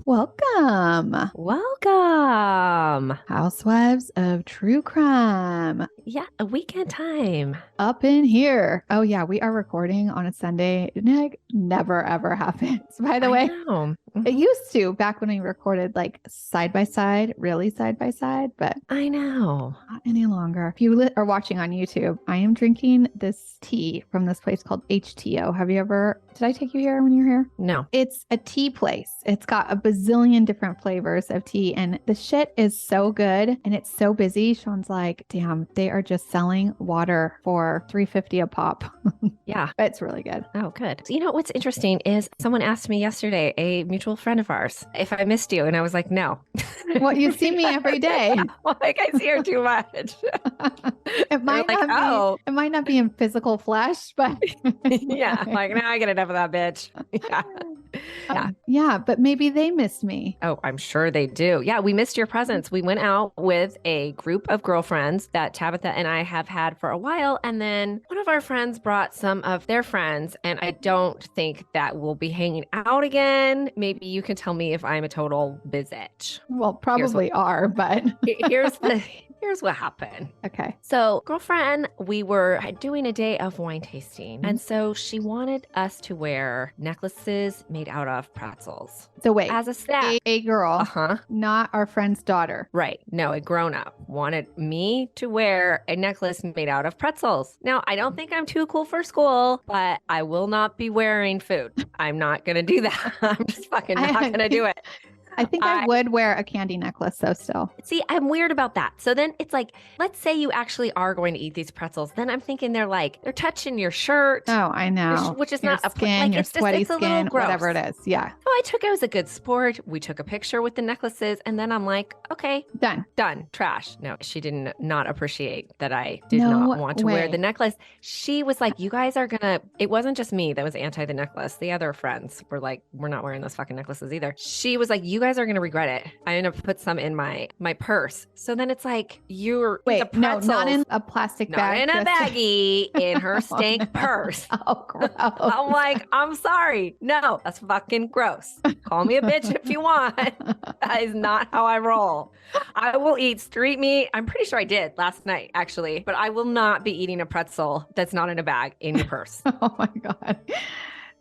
Welcome. Welcome. Housewives of True Crime. Yeah, a weekend time. Up in here. Oh, yeah, we are recording on a Sunday. It never, ever happens. By the way, know. it used to back when we recorded like side by side, really side by side, but I know. not any longer. If you are watching on YouTube, I am drinking this tea from this place called HTO. Have you ever, did I take you here when you were here? No. It's a tea place. It's got a bazillion different flavors of tea and the shit is so good and it's so busy. Sean's like, damn, they are just selling water for $3.50 a pop. Yeah. It's really good. Oh, good. You know, what's interesting is someone asked me yesterday, a mutual friend of ours, if I missed you. And I was like, no. Well, you see me every day. Like I see her too much. It might not be in physical flesh, but yeah. Like now I get enough of that bitch. Yeah. Yeah, but maybe they missed me. Oh, I'm sure they do. Yeah, we missed your presence. We went out with a group of girlfriends that Tabitha and I have had for a while. And then one of our friends brought some of their friends. And I don't think that we'll be hanging out again. Maybe you can tell me if I'm a total bitch. Well, probably are, but Here's what happened. Okay. So, girlfriend, we were doing a day of wine tasting. And so she wanted us to wear necklaces made out of pretzels. So wait, as a snack. A girl, not our friend's daughter. Right. No, a grown up wanted me to wear a necklace made out of pretzels. Now, I don't think I'm too cool for school, but I will not be wearing food. I'm not going to do that. I'm just fucking not going to do it. I think I would wear a candy necklace, though, still. See, I'm weird about that. So then it's like, let's say you actually are going to eat these pretzels. Then I'm thinking they're touching your shirt. Oh, I know. Which is your not skin, your sweaty it's skin, whatever it is. Yeah. So I was a good sport. We took a picture with the necklaces. And then I'm like, okay. Done. Trash. No, she did not appreciate that I did not want to wear the necklace. She was like, you guys are it wasn't just me that was anti the necklace. The other friends were like, we're not wearing those fucking necklaces either. She was like, you guys are going to regret it. I'm going to put some in my purse. So then it's like, wait, no, not in a plastic bag. Not in a baggie, in her stank purse. Oh, gross. I'm like, I'm sorry. No, that's fucking gross. Call me a bitch if you want. That is not how I roll. I will eat street meat. I'm pretty sure I did last night, actually, but I will not be eating a pretzel that's not in a bag in your purse. Oh my God.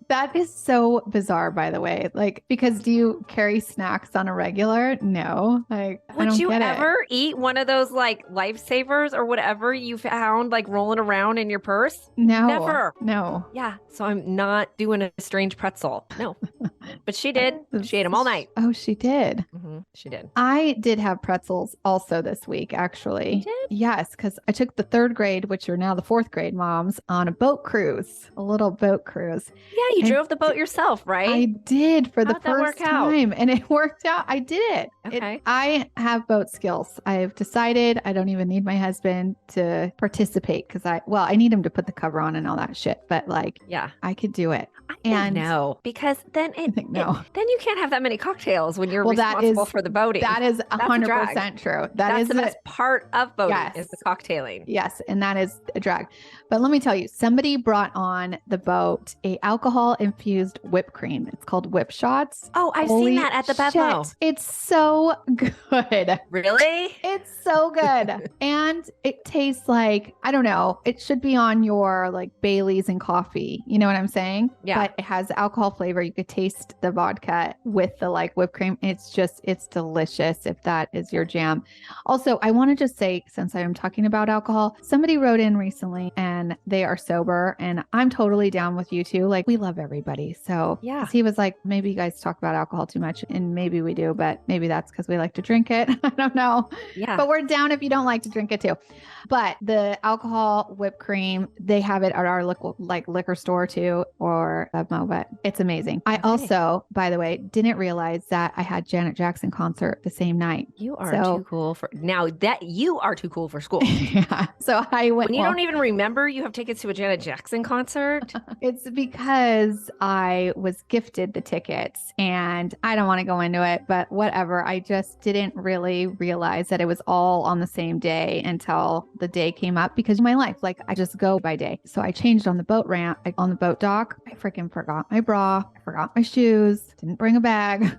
That is so bizarre, by the way. Like, because do you carry snacks on a regular? No. Like, would you ever eat one of those like lifesavers or whatever you found like rolling around in your purse? No. Never. No. Yeah. So I'm not doing a strange pretzel. No. But she did. She ate them all night. Oh, she did. Mm-hmm. She did. I did have pretzels also this week, actually. You did? Yes, because I took the third grade, which are now the fourth grade moms, on a boat cruise, a little boat cruise. Yeah, you drove the boat yourself, right? I did for the first time. Out? And it worked out. I did it. Okay. I have boat skills. I've decided I don't even need my husband to participate because I need him to put the cover on and all that shit. But like, yeah, I could do it. No, because then then you can't have that many cocktails when you're responsible for the boating. That is 100% true. That's the best part of boating is the cocktailing. Yes, and that is a drag. But let me tell you, somebody brought on the boat a alcohol-infused whipped cream. It's called Whip Shots. Oh, I've seen that at the Bevmo. It's so good. Really? It's so good. And it tastes like, I don't know, it should be on your like Baileys and coffee. You know what I'm saying? Yeah. But it has alcohol flavor. You could taste the vodka with the like whipped cream. It's delicious if that is your jam. Also, I want to just say, since I am talking about alcohol, somebody wrote in recently and they are sober and I'm totally down with you too. Like we love everybody. So yeah, he was like, maybe you guys talk about alcohol too much and maybe we do, but maybe that's because we like to drink it. I don't know. Yeah. But we're down if you don't like to drink it too. But the alcohol whipped cream, they have it at our liquor store too, or Bevmo, but it's amazing. I also, by the way, didn't realize that I had Janet Jackson concert the same night. You are too cool for cool for school. Yeah. So I went. When you don't even remember you have tickets to a Janet Jackson concert. It's because I was gifted the tickets and I don't want to go into it, but whatever. I just didn't really realize that it was all on the same day until the day came up because my life, like I just go by day. So I changed on the boat ramp, on the boat dock. I freaking forgot my bra. I forgot my shoes. Didn't bring a bag.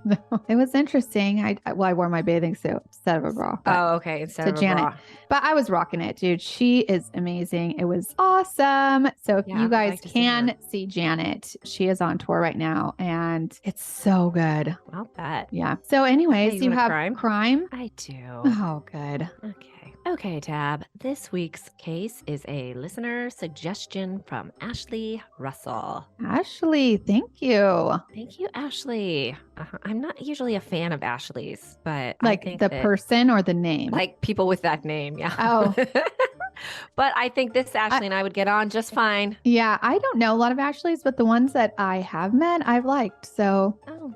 It was interesting. I wore my bathing suit instead of a bra. Oh, okay. Instead of a Janet. bra. But I was rocking it, dude. She is amazing. It was awesome. So if you guys can see Janet, she is on tour right now and it's so good. I'll bet. Yeah. So anyways, Okay, you have crime? I do. Oh, good. Okay, Tab. This week's case is a listener suggestion from Ashley Russell. Ashley, thank you. Thank you, Ashley. I'm not usually a fan of Ashley's, but like I think the person or the name? Like people with that name, yeah. Oh. But I think this Ashley and I would get on just fine. Yeah, I don't know a lot of Ashleys, but the ones that I have met, I've liked. So. Oh,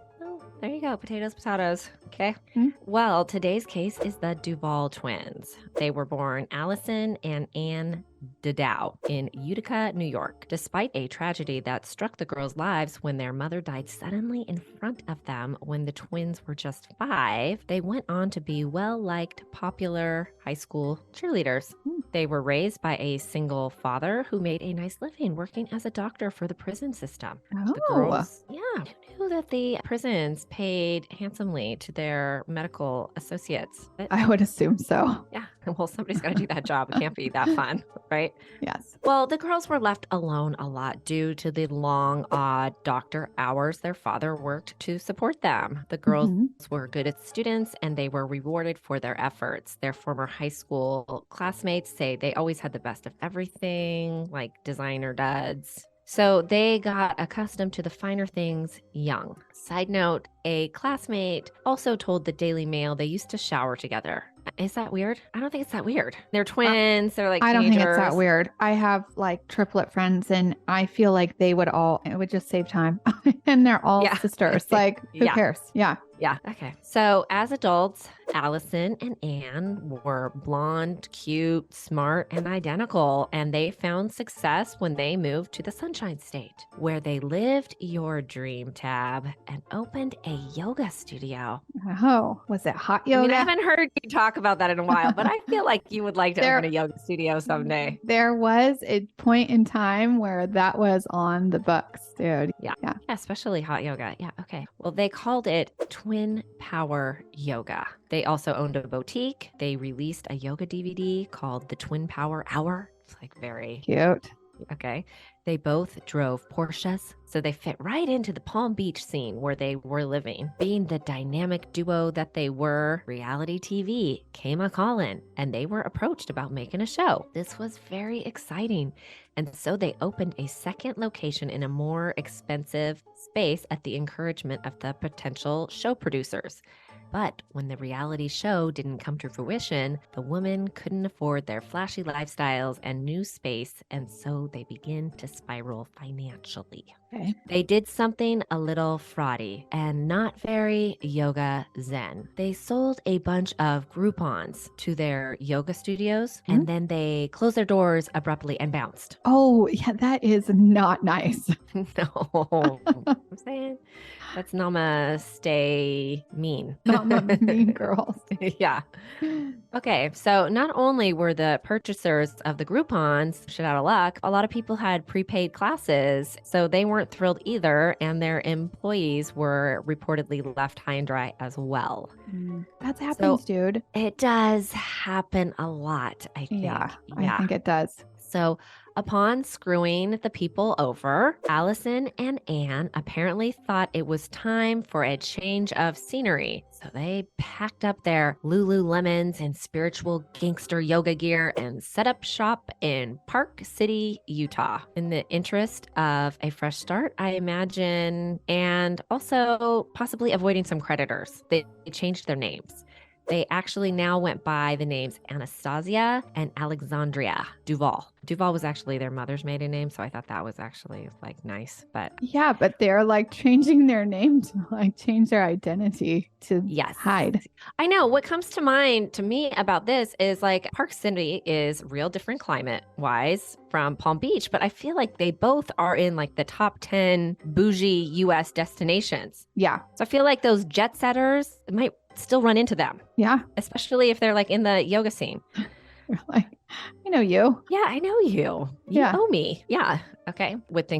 there you go. Potatoes. Okay. Mm-hmm. Well, today's case is the Duvall twins. They were born Allison and Ann Didow in Utica, New York. Despite a tragedy that struck the girls' lives when their mother died suddenly in front of them when the twins were just 5, they went on to be well-liked, popular high school cheerleaders. They were raised by a single father who made a nice living working as a doctor for the prison system. Oh. The girls, knew that the prisons paid handsomely to their medical associates. But, I would assume so. Yeah. Well, somebody's got to do that job. It can't be that fun, right? Yes. Well, the girls were left alone a lot due to the long, odd doctor hours their father worked to support them. The girls were good at students and they were rewarded for their efforts. Their former high school classmates say they always had the best of everything, like designer duds. So they got accustomed to the finer things young. Side note, a classmate also told the Daily Mail they used to shower together. Is that weird? I don't think it's that weird. They're twins. They're like I don't teenagers. think it's that weird. I have like triplet friends and I feel like it would just save time. And they're all sisters. Like, who cares? Yeah. Yeah. Okay. So as adults, Allison and Ann were blonde, cute, smart, and identical. And they found success when they moved to the Sunshine State, where they lived your dream, Tab, and opened a yoga studio. Oh, was it hot yoga? I mean, I haven't heard you talk about that in a while, but I feel like you would like to open a yoga studio someday. There was a point in time where that was on the books, dude. Yeah, especially hot yoga. Yeah, okay. Well, they called it Twin Power Yoga. They also owned a boutique. They released a yoga DVD called The Twin Power Hour. It's like very cute. Okay. They both drove Porsches, so they fit right into the Palm Beach scene where they were living. Being the dynamic duo that they were, reality TV came a call-in, and they were approached about making a show. This was very exciting, and so they opened a second location in a more expensive space at the encouragement of the potential show producers. But when the reality show didn't come to fruition, the women couldn't afford their flashy lifestyles and new space, and so they began to spiral financially. Okay. They did something a little fraudy and not very yoga zen. They sold a bunch of Groupons to their yoga studios, and then they closed their doors abruptly and bounced. Oh, yeah, that is not nice. No, I'm saying that's namaste mean. Mean girls. Yeah. Okay, so not only were the purchasers of the Groupons shit out of luck, a lot of people had prepaid classes, so they weren't thrilled either, and their employees were reportedly left high and dry as well. That happens, dude. It does happen a lot, I think. Yeah, I think it does. So upon screwing the people over, Allison and Ann apparently thought it was time for a change of scenery. So they packed up their Lululemons and spiritual gangster yoga gear and set up shop in Park City, Utah. In the interest of a fresh start, I imagine, and also possibly avoiding some creditors, they changed their names. They actually now went by the names Anastasia and Alexandria Duval. Duval was actually their mother's maiden name, so I thought that was actually like nice. But yeah, but they're like changing their name to like change their identity to hide. I know. What comes to mind to me about this is like Park City is real different climate wise from Palm Beach, but I feel like they both are in like the top 10 bougie US destinations. Yeah. So I feel like those jet setters might still run into them. Yeah. Especially if they're like in the yoga scene. You're like, I know you. Yeah, I know you. You owe me. Yeah. Okay.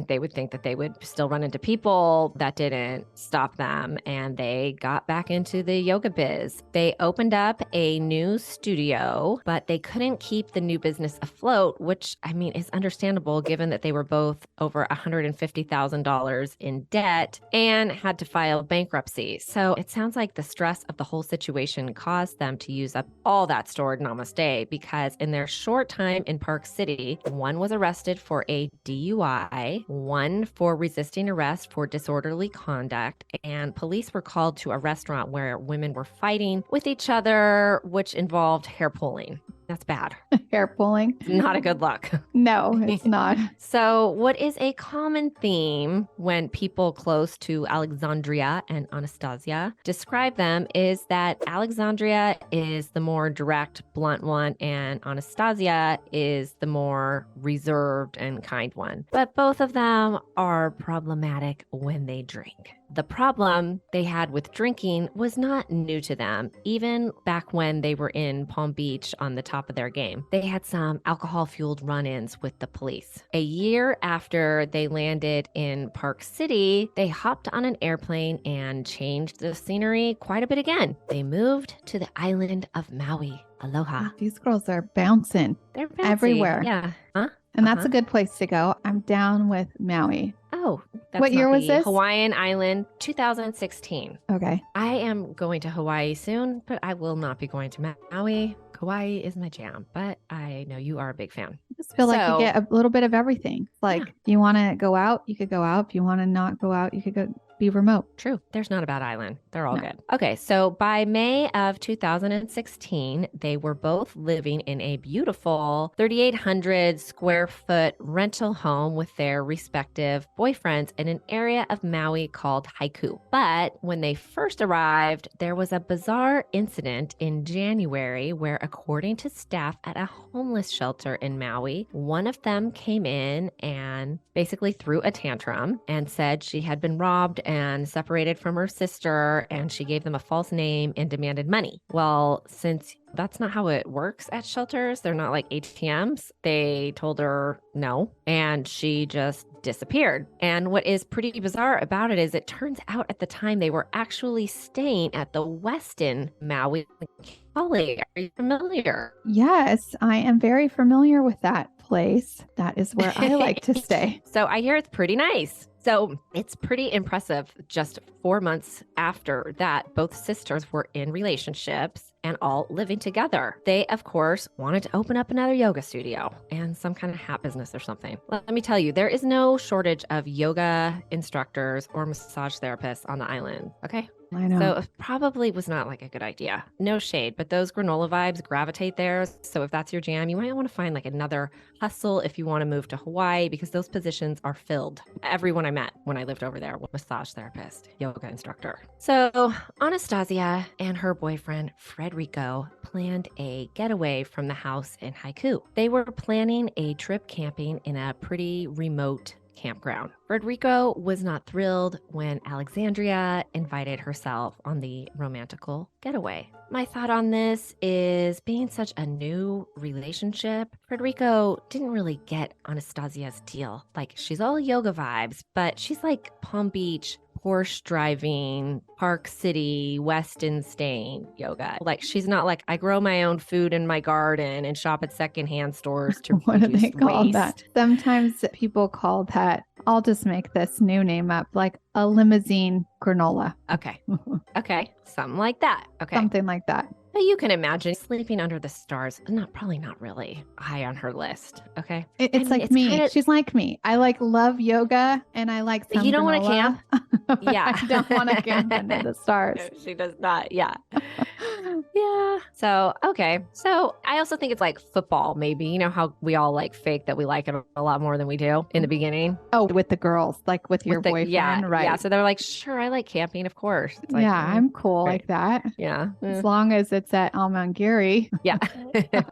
They would think that they would still run into people. That didn't stop them. And they got back into the yoga biz. They opened up a new studio, but they couldn't keep the new business afloat, which I mean is understandable given that they were both over $150,000 in debt and had to file bankruptcy. So it sounds like the stress of the whole situation caused them to use up all that stored namaste, because in their short time in Park City, one was arrested for a DUI, one for resisting arrest for disorderly conduct, and police were called to a restaurant where women were fighting with each other, which involved hair pulling. That's bad. Hair pulling. Not a good look. No, it's not. So what is a common theme when people close to Alexandria and Anastasia describe them is that Alexandria is the more direct, blunt one, and Anastasia is the more reserved and kind one. But both of them are problematic when they drink. The problem they had with drinking was not new to them, even back when they were in Palm Beach on the top of their game. They had some alcohol-fueled run-ins with the police. A year after they landed in Park City, they hopped on an airplane and changed the scenery quite a bit again. They moved to the island of Maui. Aloha. These girls are bouncing. They're bouncy. Everywhere. Yeah. Huh? And that's a good place to go. I'm down with Maui. Oh, that's what year was this? Hawaiian Island, 2016. Okay. I am going to Hawaii soon, but I will not be going to Maui. Hawaii is my jam, but I know you are a big fan. I just feel like you get a little bit of everything. Like, if you want to go out, you could go out. If you want to not go out, you could go be remote. True. There's not a bad island. They're all good. Okay. So by May of 2016, they were both living in a beautiful 3,800 square foot rental home with their respective boyfriends in an area of Maui called Haiku. But when they first arrived, there was a bizarre incident in January where, according to staff at a homeless shelter in Maui, one of them came in and basically threw a tantrum and said she had been robbed and separated from her sister, and she gave them a false name and demanded money. Well, since that's not how it works at shelters, they're not like ATMs, they told her no, and she just disappeared. And what is pretty bizarre about it is it turns out at the time they were actually staying at the Westin Maui. Holly, are you familiar? Yes, I am very familiar with that place. That is where I like to stay. So I hear it's pretty nice. So it's pretty impressive. Just 4 months after that, both sisters were in relationships and all living together. They, of course, wanted to open up another yoga studio and some kind of hat business or something. Let me tell you, there is no shortage of yoga instructors or massage therapists on the island, okay? I know. So it probably was not like a good idea. No shade, but those granola vibes gravitate there. So if that's your jam, you might want to find like another hustle if you want to move to Hawaii, because those positions are filled. Everyone I met when I lived over there was massage therapist, yoga instructor. So Anastasia and her boyfriend, Frederico, planned a getaway from the house in Haiku. They were planning a trip camping in a pretty remote campground. Frederico was not thrilled when Alexandria invited herself on the romantical getaway. My thought on this is, being such a new relationship, Frederico didn't really get Anastasia's deal. Like, she's all yoga vibes, but she's like Palm Beach, Porsche driving, Park City, Westin staying yoga. Like, she's not like, I grow my own food in my garden and shop at secondhand stores to what do they call waste. that? Sometimes people call that, I'll just make this new name up, like a limousine granola. Okay. Okay. Something like that. Okay. Something like that. But you can imagine sleeping under the stars. Probably not really high on her list. Okay. It's like me. Kinda... She's like me. I love yoga and I like some You don't want to camp? Yeah. I don't want to camp under the stars. No, she does not. Yeah. Yeah. So, okay. So I also think it's like football, maybe. You know how we all like fake that we like it a lot more than we do in the beginning? Oh, with the girls, like with your boyfriend, yeah, right? Yeah. So they're like, sure, I like camping, of course. It's like, I'm cool like that. Yeah. As long as it's at Alexandria. Yeah.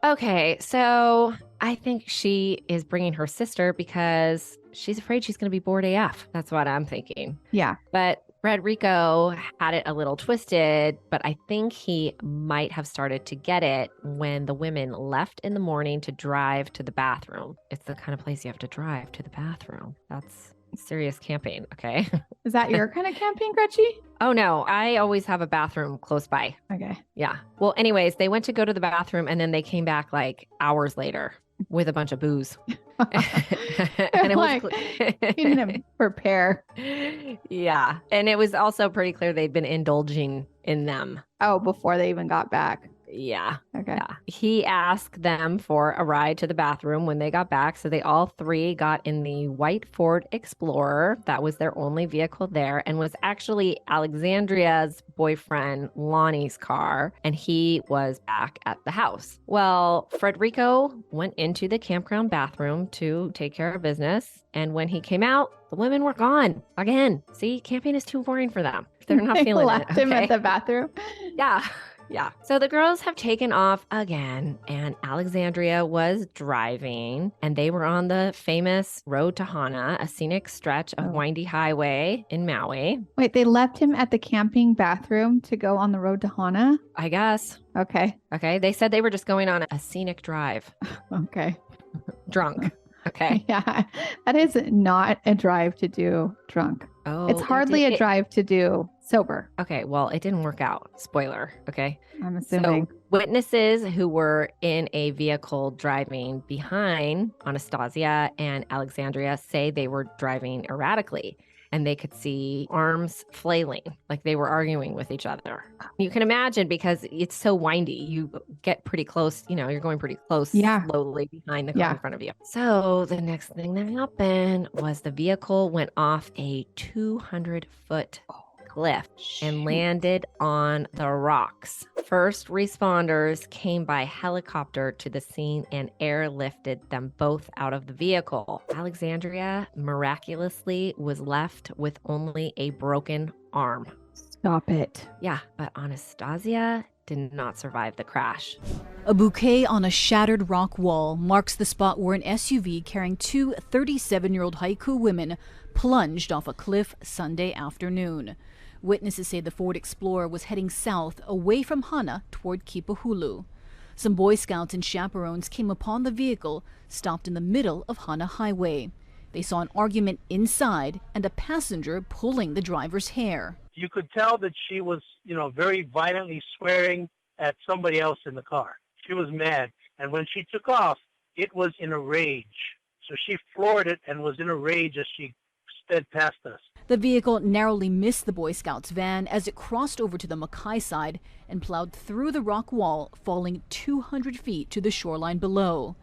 Okay. So I think she is bringing her sister because she's afraid she's going to be bored AF. That's what I'm thinking. Yeah. But Frederico had it a little twisted, but I think he might have started to get it when the women left in the morning to drive to the bathroom. It's the kind of place you have to drive to the bathroom. That's serious camping, okay? Is that your kind of camping, Gretchen? Oh, no. I always have a bathroom close by. Okay. Yeah. Well, anyways, they went to go to the bathroom and then they came back like hours later with a bunch of booze. And it was you didn't prepare. Yeah. And it was also pretty clear they'd been indulging in them. Oh, before they even got back. Yeah. Okay. Yeah. He asked them for a ride to the bathroom when they got back. So they all three got in the white Ford Explorer. That was their only vehicle there and was actually Alexandria's boyfriend, Lonnie's car. And he was back at the house. Well, Frederico went into the campground bathroom to take care of business. And when he came out, the women were gone again. See, camping is too boring for them. They're not feeling it. Left him at the bathroom. Yeah. Yeah. So the girls have taken off again, and Alexandria was driving, and they were on the famous road to Hana, a scenic stretch of windy highway in Maui. Wait, they left him at the camping bathroom to go on the road to Hana? I guess. Okay. Okay. They said they were just going on a scenic drive. Okay. Drunk. Okay. Yeah. That is not a drive to do drunk. Oh, it's hardly a drive to do sober. Okay, well, it didn't work out. Spoiler, okay? I'm assuming. So, witnesses who were in a vehicle driving behind Anastasia and Alexandria say they were driving erratically and they could see arms flailing, like they were arguing with each other. You can imagine because it's so windy, you get pretty close, you're going pretty close slowly behind the car in front of you. So the next thing that happened was the vehicle went off a 200-foot cliff and landed on the rocks. First responders came by helicopter to the scene and airlifted them both out of the vehicle. Alexandria miraculously was left with only a broken arm. Stop it. Yeah, but Anastasia did not survive the crash. A bouquet on a shattered rock wall marks the spot where an SUV carrying two 37-year-old haiku women plunged off a cliff Sunday afternoon. Witnesses say the Ford Explorer was heading south away from Hana toward Kipahulu. Some Boy Scouts and chaperones came upon the vehicle, stopped in the middle of Hana Highway. They saw an argument inside and a passenger pulling the driver's hair. You could tell that she was, very violently swearing at somebody else in the car. She was mad. And when she took off, it was in a rage. So she floored it and was in a rage as she sped past us. The vehicle narrowly missed the Boy Scouts van as it crossed over to the Mackay side and plowed through the rock wall, falling 200 feet to the shoreline below.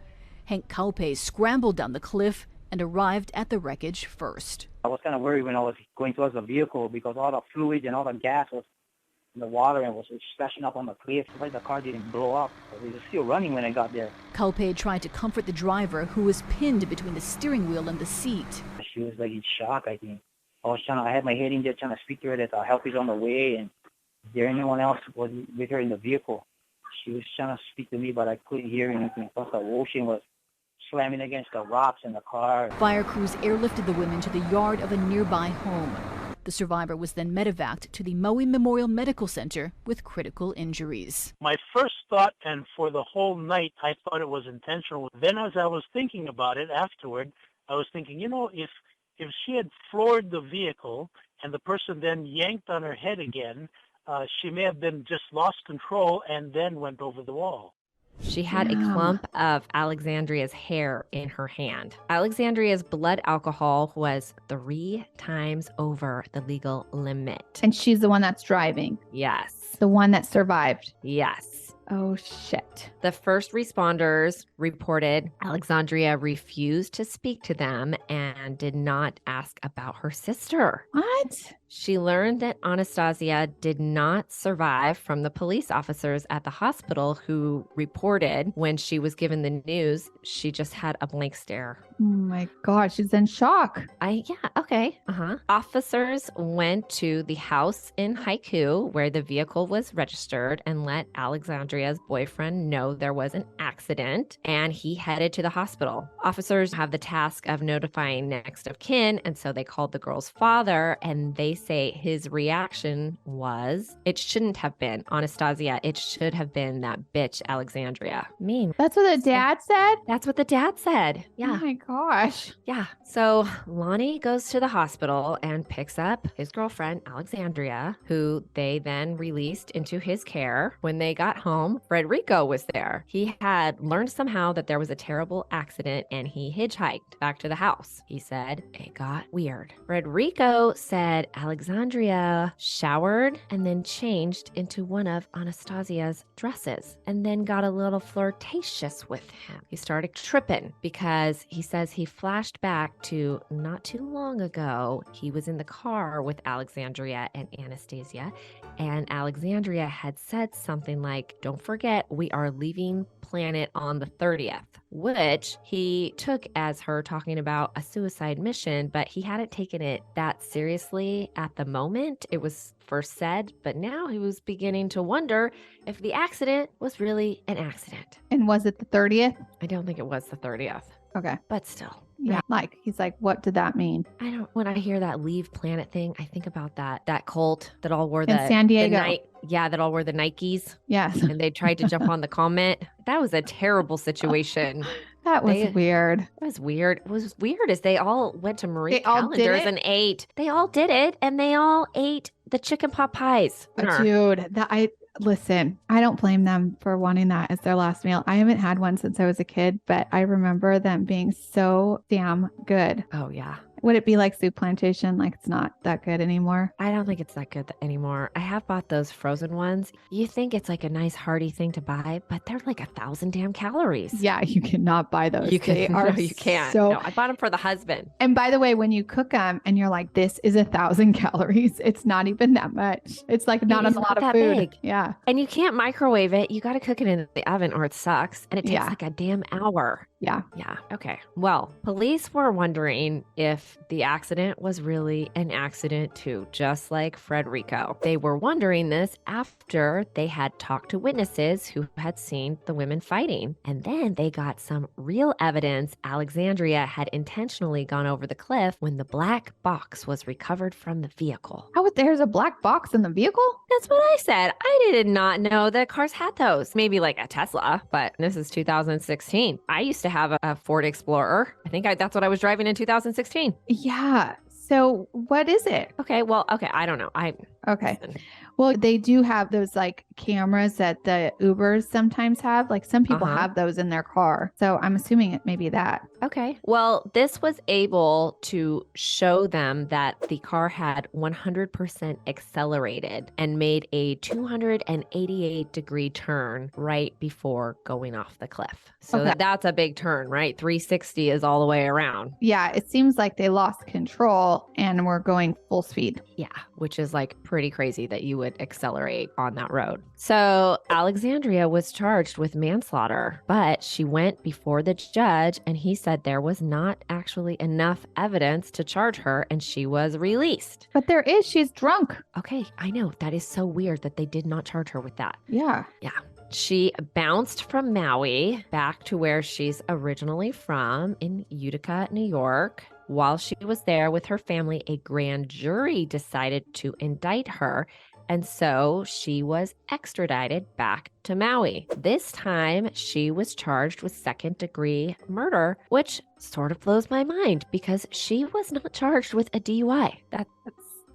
Hank Kaupe scrambled down the cliff and arrived at the wreckage first. I was kind of worried when I was going towards the vehicle because all the fluid and all the gas was in the water and was splashing up on the cliff. Like the car didn't blow up. It was still running when I got there. Kaupe tried to comfort the driver, who was pinned between the steering wheel and the seat. She was like in shock, I think. I had my head in there trying to speak to her that help is on the way, and is there anyone else was with her in the vehicle? She was trying to speak to me, but I couldn't hear anything. Plus the ocean was slamming against the rocks in the car. Fire crews airlifted the women to the yard of a nearby home. The survivor was then medevaced to the Maui Memorial Medical Center with critical injuries. My first thought, and for the whole night, I thought it was intentional. Then as I was thinking about it afterward, I was thinking, if she had floored the vehicle and the person then yanked on her head again, she may have been just lost control and then went over the wall. She had a clump of Alexandria's hair in her hand. Alexandria's blood alcohol was 3 times over the legal limit. And she's the one that's driving. Yes. The one that survived. Yes. Oh, shit. The first responders reported Alexandria refused to speak to them and did not ask about her sister. What? She learned that Anastasia did not survive from the police officers at the hospital who reported when she was given the news, she just had a blank stare. Oh my God, she's in shock. Okay. Officers went to the house in Haiku where the vehicle was registered and let Alexandria's boyfriend know there was an accident, and he headed to the hospital. Officers have the task of notifying next of kin, and so they called the girl's father, and they say his reaction was, it shouldn't have been Anastasia. It should have been that bitch Alexandria. Mean. That's what the dad said? That's what the dad said. Oh Yeah. my gosh. Yeah. So Lonnie goes to the hospital and picks up his girlfriend, Alexandria, who they then released into his care. When they got home, Frederico was there. He had learned somehow that there was a terrible accident and he hitchhiked back to the house. He said it got weird. Frederico said Alexandria showered and then changed into one of Anastasia's dresses and then got a little flirtatious with him. He started tripping because he says he flashed back to not too long ago. He was in the car with Alexandria and Anastasia, and Alexandria had said something like, don't forget, we are leaving planet on the 30th, which he took as her talking about a suicide mission, but he hadn't taken it that seriously at the moment. It was first said, but now he was beginning to wonder if the accident was really an accident. And was it the 30th? I don't think it was the 30th, Okay. but still. Yeah. Like, he's like, what did that mean? When I hear that leave planet thing, I think about that cult that all wore In San Diego. that all wore the Nikes. Yes. And they tried to jump on the comment. That was a terrible situation. That was weird. It was weird. It was weird as they all went to Marie They all did Callender's it? and ate. They all did it, and they all ate the chicken pot pies. Dude, listen, I don't blame them for wanting that as their last meal. I haven't had one since I was a kid, but I remember them being so damn good. Oh, yeah. Would it be like Soup Plantation? Like, it's not that good anymore? I don't think it's that good anymore. I have bought those frozen ones. You think it's like a nice hearty thing to buy, but they're like 1,000 damn calories. Yeah, you cannot buy those. You can't. No, I bought them for the husband. And by the way, when you cook them and you're like, this is 1,000 calories, it's not even that much. It's like not a lot of food. Big. Yeah. And you can't microwave it. You got to cook it in the oven or it sucks. And it takes like a damn hour. Yeah. Yeah. Okay. Well, police were wondering if the accident was really an accident too, just like Frederico. They were wondering this after they had talked to witnesses who had seen the women fighting. And then they got some real evidence Alexandria had intentionally gone over the cliff when the black box was recovered from the vehicle. Oh, there's a black box in the vehicle? That's what I said. I did not know that cars had those. Maybe like a Tesla, but this is 2016. I used to have a Ford Explorer. I think that's what I was driving in 2016. Yeah. So what is it? Okay. Well, okay. I don't know. Okay. Well, they do have those like cameras that the Ubers sometimes have. Like some people have those in their car. So I'm assuming it may be that. Okay. Well, this was able to show them that the car had 100% accelerated and made a 288-degree turn right before going off the cliff. So that's a big turn, right? 360 is all the way around. Yeah. It seems like they lost control and were going full speed. Yeah. Which is like pretty crazy that you would accelerate on that road. So Alexandria was charged with manslaughter, but she went before the judge and he said there was not actually enough evidence to charge her and she was released. But there is. She's drunk. Okay, I know. That is so weird that they did not charge her with that. Yeah. Yeah. She bounced from Maui back to where she's originally from in Utica, New York. While she was there with her family, a grand jury decided to indict her. And so she was extradited back to Maui. This time, she was charged with second-degree murder, which sort of blows my mind because she was not charged with a DUI.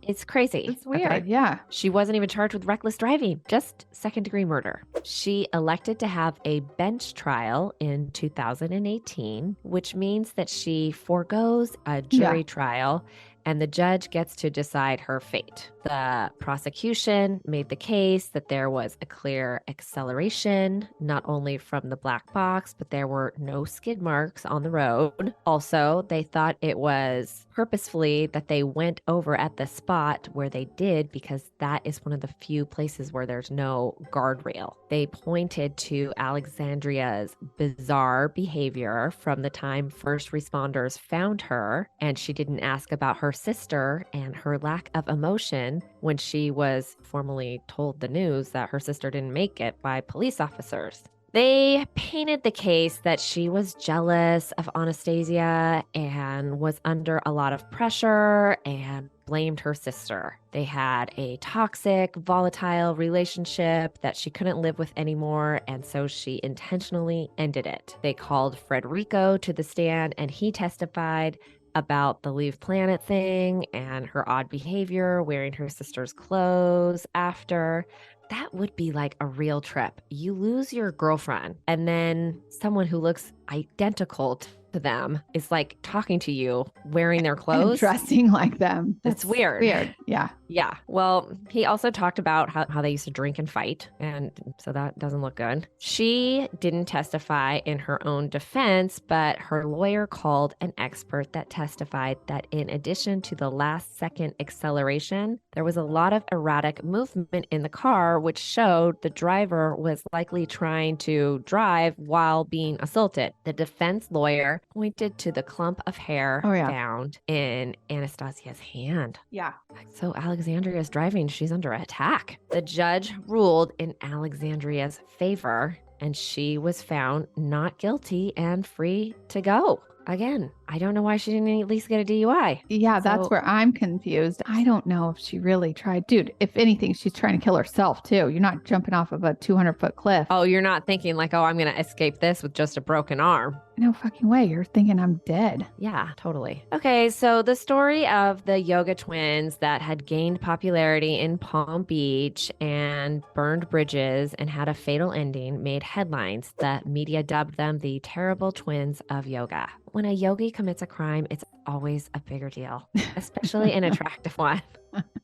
It's crazy. It's weird. Yeah. She wasn't even charged with reckless driving, just second-degree murder. She elected to have a bench trial in 2018, which means that she forgoes a jury trial and the judge gets to decide her fate. The prosecution made the case that there was a clear acceleration, not only from the black box, but there were no skid marks on the road. Also, they thought it was purposefully that they went over at the spot where they did because that is one of the few places where there's no guardrail. They pointed to Alexandria's bizarre behavior from the time first responders found her, and she didn't ask about her sister, and her lack of emotion when she was formally told the news that her sister didn't make it by police officers. They painted the case that she was jealous of Anastasia and was under a lot of pressure and blamed her sister. They had a toxic, volatile relationship that she couldn't live with anymore, and so she intentionally ended it. They called Frederico to the stand, and he testified about the leave planet thing and her odd behavior, wearing her sister's clothes after. That would be like a real trip. You lose your girlfriend, and then someone who looks identical to them is like talking to you wearing their clothes. And dressing like them. That's weird. Weird. Yeah. Yeah. Well, he also talked about how they used to drink and fight. And so that doesn't look good. She didn't testify in her own defense, but her lawyer called an expert that testified that in addition to the last second acceleration, there was a lot of erratic movement in the car, which showed the driver was likely trying to drive while being assaulted. The defense lawyer pointed to the clump of hair found in Anastasia's hand. Yeah. So Alexandria's driving, she's under attack. The judge ruled in Alexandria's favor, and she was found not guilty and free to go. Again, I don't know why she didn't at least get a DUI. Yeah, that's where I'm confused. I don't know if she really tried. Dude, if anything, she's trying to kill herself too. You're not jumping off of a 200-foot cliff. Oh, you're not thinking like, oh, I'm going to escape this with just a broken arm. No fucking way. You're thinking I'm dead. Yeah, totally. Okay, so the story of the yoga twins that had gained popularity in Palm Beach and burned bridges and had a fatal ending made headlines. The media dubbed them the terrible twins of yoga. When a yogi commits a crime, it's always a bigger deal, especially an attractive one.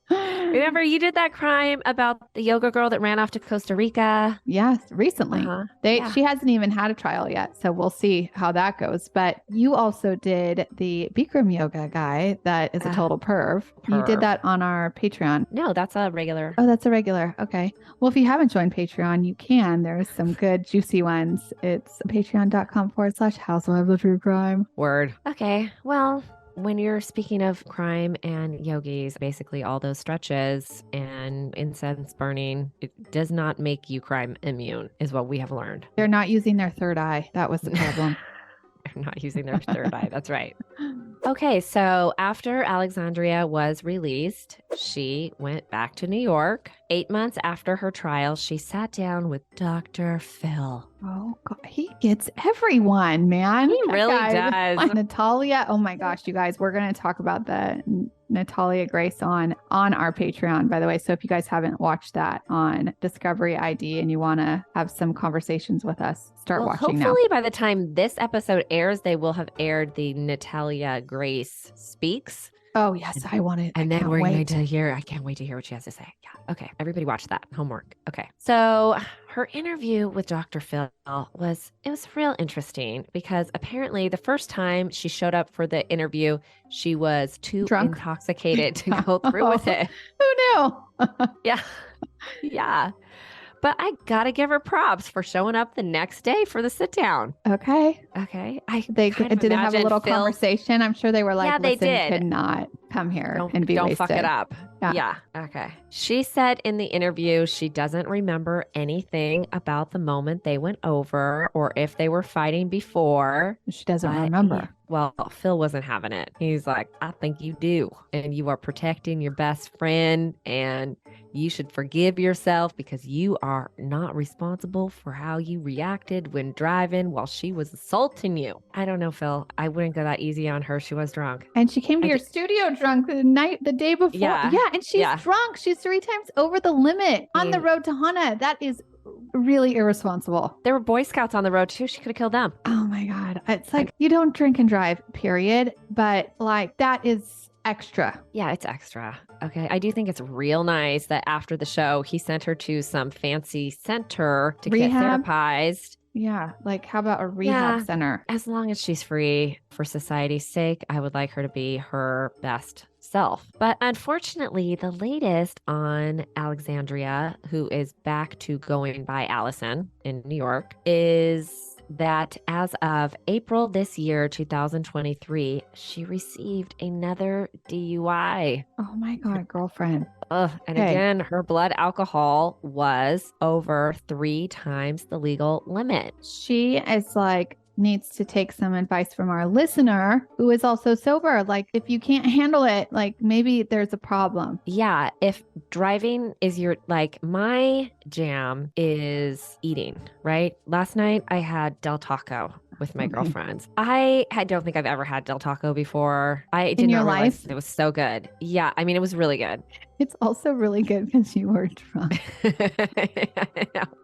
Remember, you did that crime about the yoga girl that ran off to Costa Rica? Yes, recently. She hasn't even had a trial yet, so we'll see how that goes. But you also did the Bikram yoga guy that is a total perv. You did that on our Patreon. No, that's a regular. Oh, that's a regular. Okay. Well, if you haven't joined Patreon, you can. There's some good juicy ones. It's patreon.com/Housewives of True Crime. Word. Okay. Well, when you're speaking of crime and yogis, basically all those stretches and incense burning, it does not make you crime immune, is what we have learned. They're not using their third eye. That was the problem. They're not using their third eye. That's right. Okay, so after Alexandria was released, she went back to New York. 8 months after her trial, she sat down with Dr. Phil. Oh, God. He gets everyone, man. He really does. Natalia. Oh, my gosh, you guys. We're going to talk about the Natalia Grace on our Patreon, by the way. So if you guys haven't watched that on Discovery ID and you want to have some conversations with us, start watching now. Hopefully by the time this episode airs, they will have aired the Natalia Grace Speaks. Oh, yes. I want it. And then we're going to hear, I can't wait to hear what she has to say. Yeah. Okay. Everybody watch that. Homework. Okay. So her interview with Dr. Phil was real interesting because apparently the first time she showed up for the interview, she was too intoxicated to go through with it. Who knew? Yeah. Yeah. But I gotta give her props for showing up the next day for the sit down. Okay. They did have a little conversation. I'm sure they were like, yeah, they did. Could not come here and be don't wasted. Fuck it up. Yeah. Okay. She said in the interview she doesn't remember anything about the moment they went over or if they were fighting before. She doesn't remember. Well, Phil wasn't having it. He's like, I think you do. And you are protecting your best friend and you should forgive yourself because you are not responsible for how you reacted when driving while she was assaulting you. I don't know, Phil. I wouldn't go that easy on her. She was drunk. And she came to your studio drunk the day before. Yeah. And she's drunk. She's 3 times over the limit on the road to Hana. That is really irresponsible. There were Boy Scouts on the road too. She could have killed them. Oh my God. It's like you don't drink and drive, period. But like that is extra. Yeah, it's extra. Okay. I do think it's real nice that after the show, he sent her to some fancy center to get therapized. Yeah. Like, how about a rehab center? As long as she's free for society's sake, I would like her to be her best self. But unfortunately, the latest on Alexandria, who is back to going by Allison in New York, is that as of April this year, 2023, she received another DUI. Oh my God, girlfriend. And again, her blood alcohol was over 3 times the legal limit. She is like, needs to take some advice from our listener who is also sober. Like, if you can't handle it, like maybe there's a problem. Yeah. If driving is my jam is eating, right? Last night I had Del Taco with my girlfriends. I don't think I've ever had Del Taco before. I did not realize it was so good. Yeah. I mean, it was really good. It's also really good because you were drunk.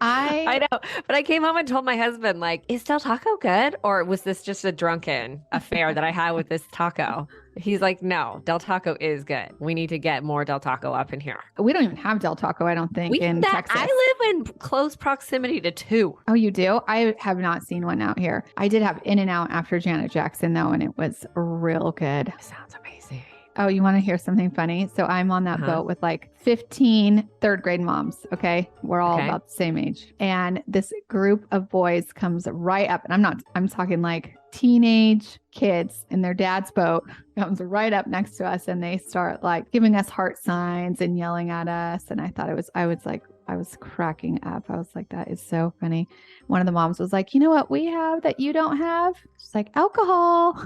I know. But I came home and told my husband, like, is Del Taco good? Or was this just a drunken affair that I had with this taco? He's like, no, Del Taco is good. We need to get more Del Taco up in here. We don't even have Del Taco, I don't think, in Texas. I live in close proximity to 2. Oh, you do? I have not seen one out here. I did have In-N-Out after Janet Jackson, though, and it was real good. Sounds amazing. Oh, you want to hear something funny? So I'm on that boat with like 15 third grade moms. Okay. We're all about the same age. And this group of boys comes right up. And I'm talking like teenage kids in their dad's boat, comes right up next to us. And they start like giving us heart signs and yelling at us. And I was cracking up. I was like, that is so funny. One of the moms was like, you know what we have that you don't have? She's like, alcohol.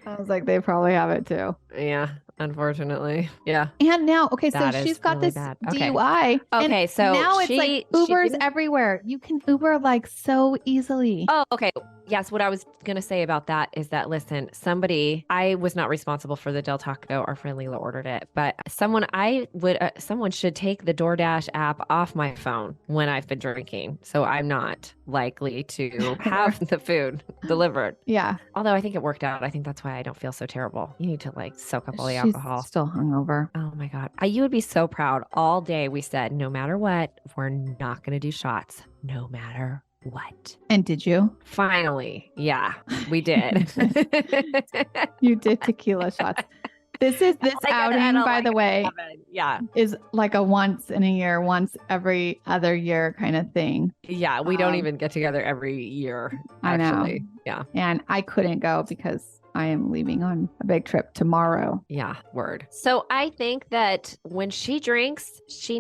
I was like, they probably have it too. Yeah, unfortunately. Yeah. And now, so she's got really this DUI. Okay, so now it's like Ubers everywhere. You can Uber like so easily. Oh, okay. Yes, what I was going to say about that is that, listen, I was not responsible for the Del Taco. Our friend Leela ordered it, but someone should take the DoorDash app off my phone when I've been drinking. So I'm not likely to have the food delivered. Yeah. Although I think it worked out. I think that's why I don't feel so terrible. You need to like soak up all the alcohol. Still hungover. Oh my God. You would be so proud. All day we said, no matter what, we're not going to do shots. No matter what. And did you? Finally. Yeah, we did. You did tequila shots. This outing, by the way, is like a once in a year, once every other year kind of thing. Yeah, we don't even get together every year. Actually. I know. Yeah. And I couldn't go because I am leaving on a big trip tomorrow. Yeah, word. So I think that when she drinks, she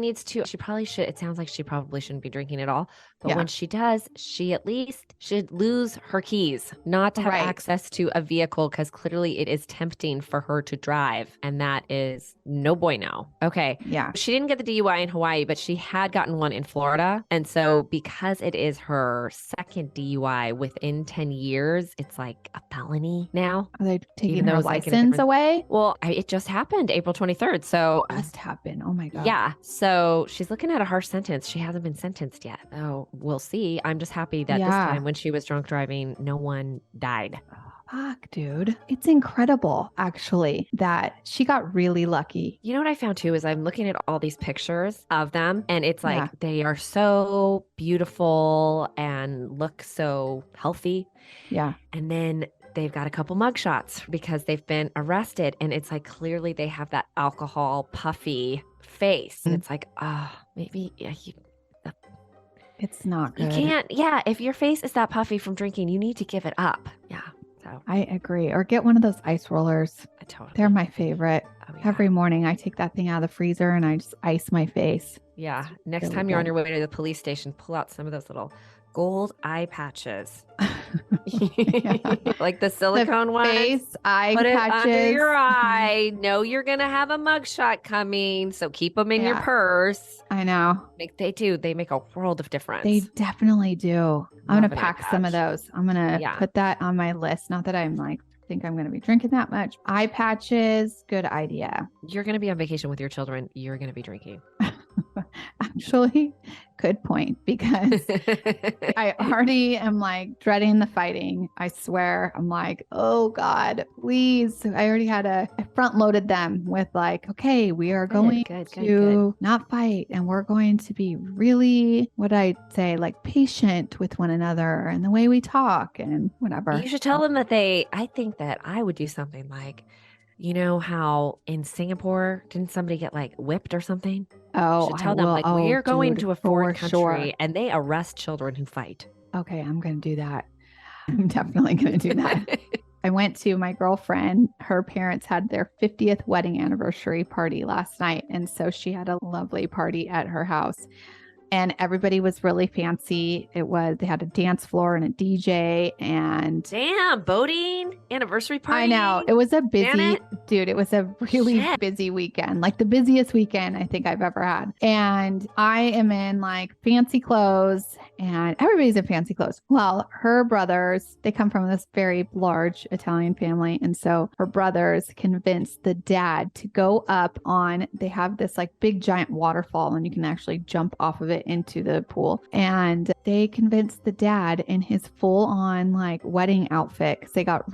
probably should, it sounds like she probably shouldn't be drinking at all. But when she does, she at least should lose her keys, not to have access to a vehicle, because clearly it is tempting for her to drive. And that is no bueno. Okay. Yeah. She didn't get the DUI in Hawaii, but she had gotten one in Florida. And so because it is her second DUI within 10 years, it's like a felony now. Are they taking her license away? Well, it just happened April 23rd. So it must happen. Oh my God. Yeah. So she's looking at a harsh sentence. She hasn't been sentenced yet. Oh, we'll see. I'm just happy that this time when she was drunk driving, no one died. Fuck, dude. It's incredible, actually, that she got really lucky. You know what I found too is I'm looking at all these pictures of them, and it's like they are so beautiful and look so healthy. Yeah. And then they've got a couple mugshots because they've been arrested, and it's like clearly they have that alcohol puffy face. And it's like, maybe it's not good. You can't. Yeah. If your face is that puffy from drinking, you need to give it up. Yeah. So I agree. Or get one of those ice rollers. They're my favorite. Oh, yeah. Every morning I take that thing out of the freezer and I just ice my face. Yeah. Next time you're on your way to the police station, pull out some of those little gold eye patches. Like the silicone one. Face eye Put patches. It under your eye. Know you're gonna have a mugshot coming, so keep them in your purse. I know. They do. They make a world of difference. They definitely do. I'm gonna pack some of those. I'm gonna put that on my list. Not that I'm like think I'm gonna be drinking that much. Eye patches, good idea. You're gonna be on vacation with your children. You're gonna be drinking. Actually, good point, because I already am like dreading the fighting. I swear. I'm like, oh God, please. I already had I front loaded them with like, okay, we are going to not fight, and we're going to be really, what I'd say, like patient with one another and the way we talk and whatever. You should tell them that I think that I would do something like, you know how in Singapore, didn't somebody get like whipped or something? Oh, should tell them like, we're going to a foreign country and they arrest children who fight. Okay, I'm going to do that. I'm definitely going to do that. I went to my girlfriend. Her parents had their 50th wedding anniversary party last night. And so she had a lovely party at her house. And everybody was really fancy. They had a dance floor and a DJ and damn, boating anniversary party. I know. It was a busy, dude. It was a really busy weekend, like the busiest weekend I think I've ever had. And I am in like fancy clothes and everybody's in fancy clothes. Well, her brothers, they come from this very large Italian family. And so her brothers convinced the dad to go up on, they have this like big giant waterfall and you can actually jump off of it into the pool. And they convinced the dad in his full on like wedding outfit, because they got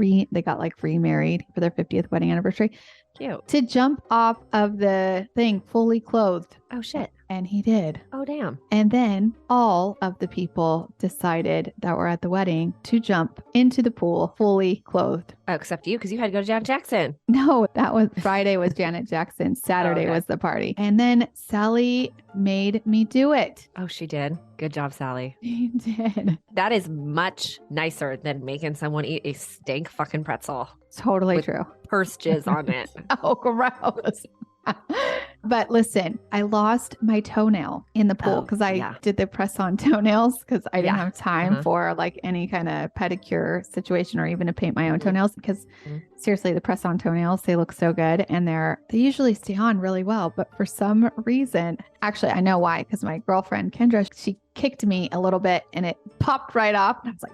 like remarried for their 50th wedding anniversary. Cute. To jump off of the thing fully clothed. Oh shit. And he did. Oh damn. And then all of the people decided that were at the wedding to jump into the pool fully clothed. Oh, except you, because you had to go to Janet Jackson. No, that was Friday was Janet Jackson. Saturday was the party. And then Sally made me do it. Oh, she did. Good job, Sally. She did. That is much nicer than making someone eat a stank fucking pretzel. Totally true. Purse jizz on it. Oh, gross. But listen, I lost my toenail in the pool because I did the press on toenails because I didn't have time for like any kind of pedicure situation or even to paint my own toenails, because seriously, the press on toenails, they look so good and they usually stay on really well. But for some reason, actually, I know why, because my girlfriend Kendra, she kicked me a little bit and it popped right off. And I was like,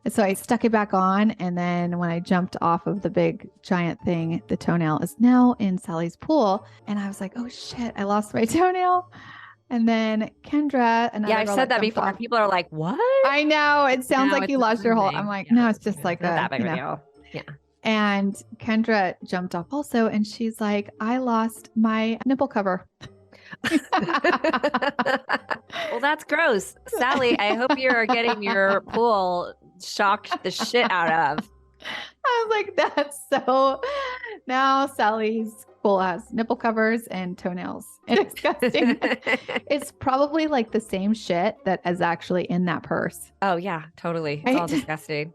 so I stuck it back on. And then when I jumped off of the big giant thing, the toenail is now in Sally's pool. And I was like, oh shit, I lost my toenail. And then Kendra, I've said that before. Off. People are like, what? I know. It sounds like you lost your whole, I'm like, no, it's just like that big of a deal. Yeah. And Kendra jumped off also. And she's like, I lost my nipple cover. Well, that's gross. Sally, I hope you're getting your pool shocked the shit out of. I was like, that's so. Now Sally's pool has nipple covers and toenails. It's disgusting. It's probably like the same shit that is actually in that purse. Oh yeah, totally. It's all disgusting.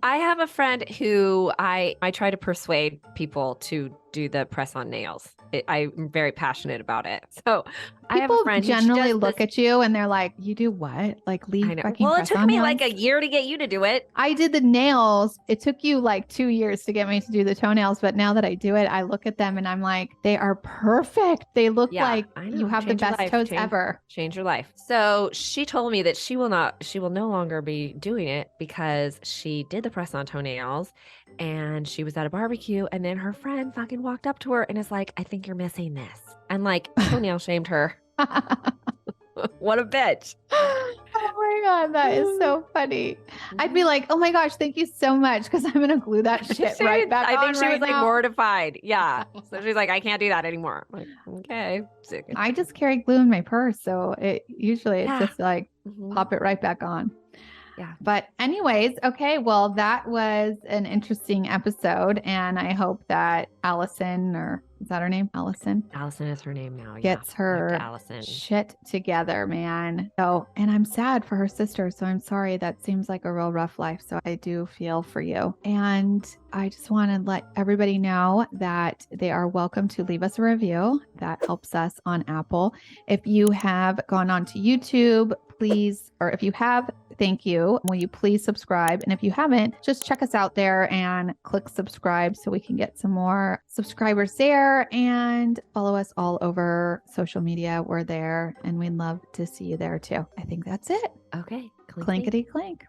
I have a friend who I try to persuade people to do the press on nails. I'm very passionate about it. So I have a friend who generally look at you and they're like, you do what? Like leave fucking Well, it press took on me nails? like a year to get you to do it. I did the nails. It took you like 2 years to get me to do the toenails. But now that I do it, I look at them and I'm like, they are perfect. They look like you have the best toes ever. Change your life. So she told me that she will no longer be doing it because she did the press on toenails and she was at a barbecue and then her friend fucking walked up to her and is like, I think you're missing this. And like toenail shamed her. What a bitch. Oh my God, that is so funny. I'd be like, oh my gosh, thank you so much, because I'm going to glue that shit right back on. I think she was like now. Mortified. Yeah. So she's like, I can't do that anymore. I'm like, okay. I just carry glue in my purse. So it's just like pop it right back on. Yeah. But anyways, okay, well, that was an interesting episode. And I hope that Allison, or is that her name? Allison? Allison is her name now. Gets her shit together, man. So, and I'm sad for her sister. So I'm sorry. That seems like a real rough life. So I do feel for you. And I just want to let everybody know that they are welcome to leave us a review. That helps us on Apple. If you have gone on to YouTube, please, or if you have, thank you. Will you please subscribe? And if you haven't, just check us out there and click subscribe so we can get some more subscribers there, and follow us all over social media. We're there and we'd love to see you there too. I think that's it. Okay. Clinkety clink.